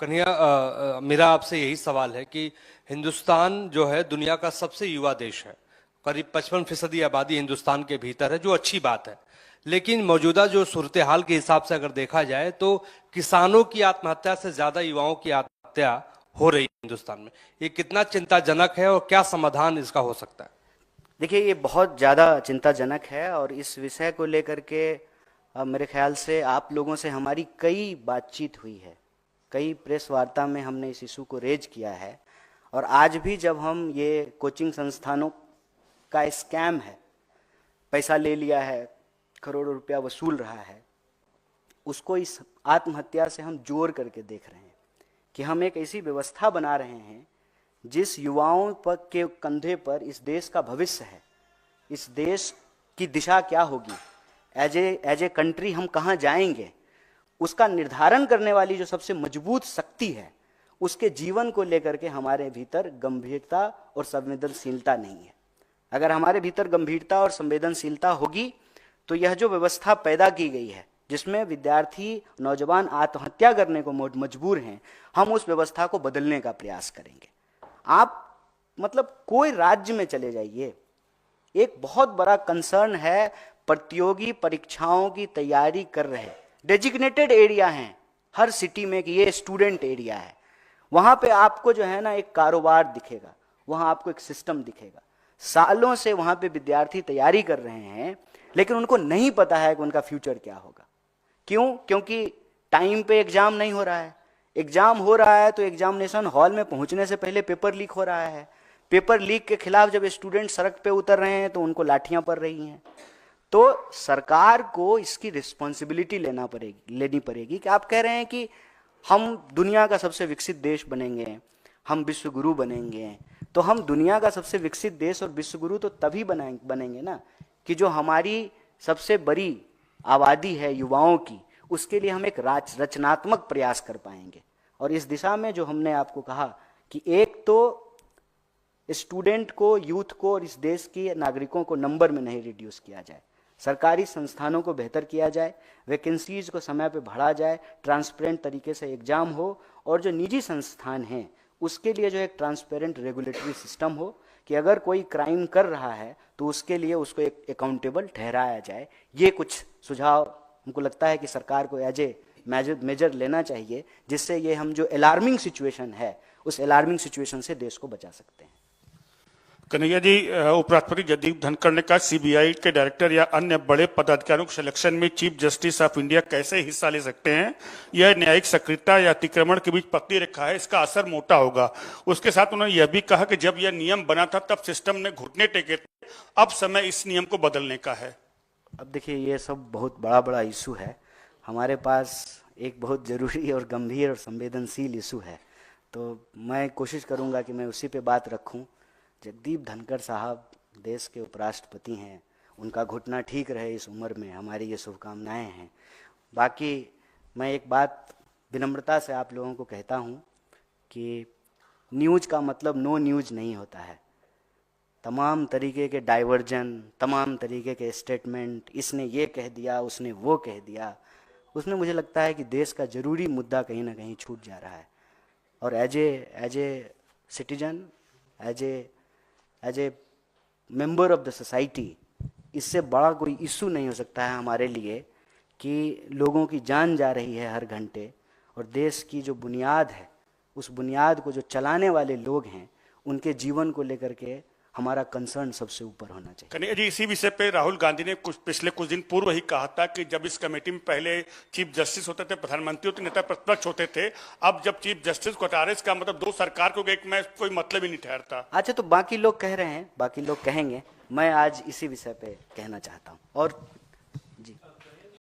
कन्हैया, मेरा आपसे यही सवाल है कि हिंदुस्तान जो है दुनिया का सबसे युवा देश है। करीब 55% आबादी हिंदुस्तान के भीतर है, जो अच्छी बात है। लेकिन मौजूदा जो सूरत हाल के हिसाब से अगर देखा जाए तो किसानों की आत्महत्या से ज्यादा युवाओं की आत्महत्या हो रही है हिंदुस्तान में। ये कितना चिंताजनक है और क्या समाधान इसका हो सकता है? देखिए, ये बहुत ज़्यादा चिंताजनक है और इस विषय को लेकर के मेरे ख्याल से आप लोगों से हमारी कई बातचीत हुई है, कई प्रेस वार्ता में हमने इस इशू को रेज किया है। और आज भी जब हम ये कोचिंग संस्थानों का स्कैम है, पैसा ले लिया है, करोड़ों रुपया वसूल रहा है, उसको इस आत्महत्या से हम जोड़ करके देख रहे हैं कि हम एक ऐसी व्यवस्था बना रहे हैं जिस युवाओं पर के कंधे पर इस देश का भविष्य है, इस देश की दिशा क्या होगी, एज ए कंट्री हम कहाँ जाएंगे, उसका निर्धारण करने वाली जो सबसे मजबूत शक्ति है, उसके जीवन को लेकर के हमारे भीतर गंभीरता और संवेदनशीलता नहीं है। अगर हमारे भीतर गंभीरता और संवेदनशीलता होगी तो यह जो व्यवस्था पैदा की गई है जिसमें विद्यार्थी नौजवान आत्महत्या करने को मजबूर हैं, हम उस व्यवस्था को बदलने का प्रयास करेंगे। आप मतलब कोई राज्य में चले जाइए, एक बहुत बड़ा कंसर्न है, प्रतियोगी परीक्षाओं की तैयारी कर रहे डेजिग्नेटेड एरिया हैं हर सिटी में कि ये स्टूडेंट एरिया है, वहां पे आपको जो है ना एक कारोबार दिखेगा, वहां आपको एक सिस्टम दिखेगा। सालों से वहां पे विद्यार्थी तैयारी कर रहे हैं लेकिन उनको नहीं पता है कि उनका फ्यूचर क्या होगा। क्यों? क्योंकि टाइम पे एग्जाम नहीं हो रहा है। एग्जाम हो रहा है तो एग्जामिनेशन हॉल में पहुंचने से पहले पेपर लीक हो रहा है। पेपर लीक के खिलाफ जब स्टूडेंट सड़क पे उतर रहे हैं तो उनको लाठियां पड़ रही हैं। तो सरकार को इसकी रिस्पॉन्सिबिलिटी लेनी पड़ेगी कि आप कह रहे हैं कि हम दुनिया का सबसे विकसित देश बनेंगे, हम विश्व गुरु बनेंगे, तो हम दुनिया का सबसे विकसित देश और विश्व गुरु तो तभी बनेंगे ना कि जो हमारी सबसे बड़ी आबादी है युवाओं की, उसके लिए हम एक रचनात्मक प्रयास कर पाएंगे। और इस दिशा में जो हमने आपको कहा कि एक तो स्टूडेंट को, यूथ को और इस देश के नागरिकों को नंबर में नहीं रिड्यूस किया जाए, सरकारी संस्थानों को बेहतर किया जाए, वैकेंसीज को समय पे भरा जाए, ट्रांसपेरेंट तरीके से एग्जाम हो, और जो निजी संस्थान हैं उसके लिए जो एक ट्रांसपेरेंट रेगुलेटरी सिस्टम हो कि अगर कोई क्राइम कर रहा है तो उसके लिए उसको एक अकाउंटेबल ठहराया जाए। ये कुछ सुझाव हमको लगता है कि सरकार को एज ए मेजर लेना चाहिए, जिससे ये हम जो अलार्मिंग सिचुएशन है उस अलार्मिंग सिचुएशन से देश को बचा सकते हैं। कन्हैया जी, उपराष्ट्रपति जगदीप धनखड़ ने कहा सीबीआई के डायरेक्टर या अन्य बड़े पदाधिकारियों के सिलेक्शन में चीफ जस्टिस ऑफ इंडिया कैसे हिस्सा ले सकते हैं? यह न्यायिक सक्रियता या अतिक्रमण के बीच पतली रेखा है, इसका असर मोटा होगा। उसके साथ उन्होंने यह भी कहा कि जब यह नियम बना था तब सिस्टम ने घुटने टेके थे, अब समय इस नियम को बदलने का है। अब देखिए, ये सब बहुत बड़ा इशू है। हमारे पास एक बहुत जरूरी और गंभीर और संवेदनशील इशू है, तो मैं कोशिश करूंगा कि मैं उसी पे बात रखूं। जगदीप धनखड़ साहब देश के उपराष्ट्रपति हैं, उनका घुटना ठीक रहे इस उम्र में, हमारी ये शुभकामनाएं हैं। बाकी मैं एक बात विनम्रता से आप लोगों को कहता हूं कि न्यूज़ का मतलब नो न्यूज़ नहीं होता है। तमाम तरीके के डाइवर्जन, तमाम तरीके के स्टेटमेंट, इसने ये कह दिया, उसने वो कह दिया, उसमें मुझे लगता है कि देश का जरूरी मुद्दा कहीं ना कहीं छूट जा रहा है। और as a citizen, as a member of the society, इससे बड़ा कोई इशू नहीं हो सकता है हमारे लिए कि लोगों की जान जा रही है हर घंटे, और देश की जो बुनियाद है, उस बुनियाद को जो चलाने वाले लोग हैं, उनके जीवन को लेकर के हमारा कंसर्न सबसे ऊपर होना चाहिए। कन्हैया जी, इसी विषय पे राहुल गांधी ने पिछले कुछ दिन पूर्व ही कहा था कि जब इस कमेटी में पहले चीफ जस्टिस होते थे, प्रधानमंत्री होते, नेता प्रतिपक्ष होते थे, अब जब चीफ जस्टिस को हटा रहे, इसका मतलब दो सरकार को एक में कोई मतलब ही नहीं ठहरता। अच्छा, तो बाकी लोग कह रहे हैं, बाकी लोग कहेंगे, मैं आज इसी विषय पे कहना चाहता हूँ। और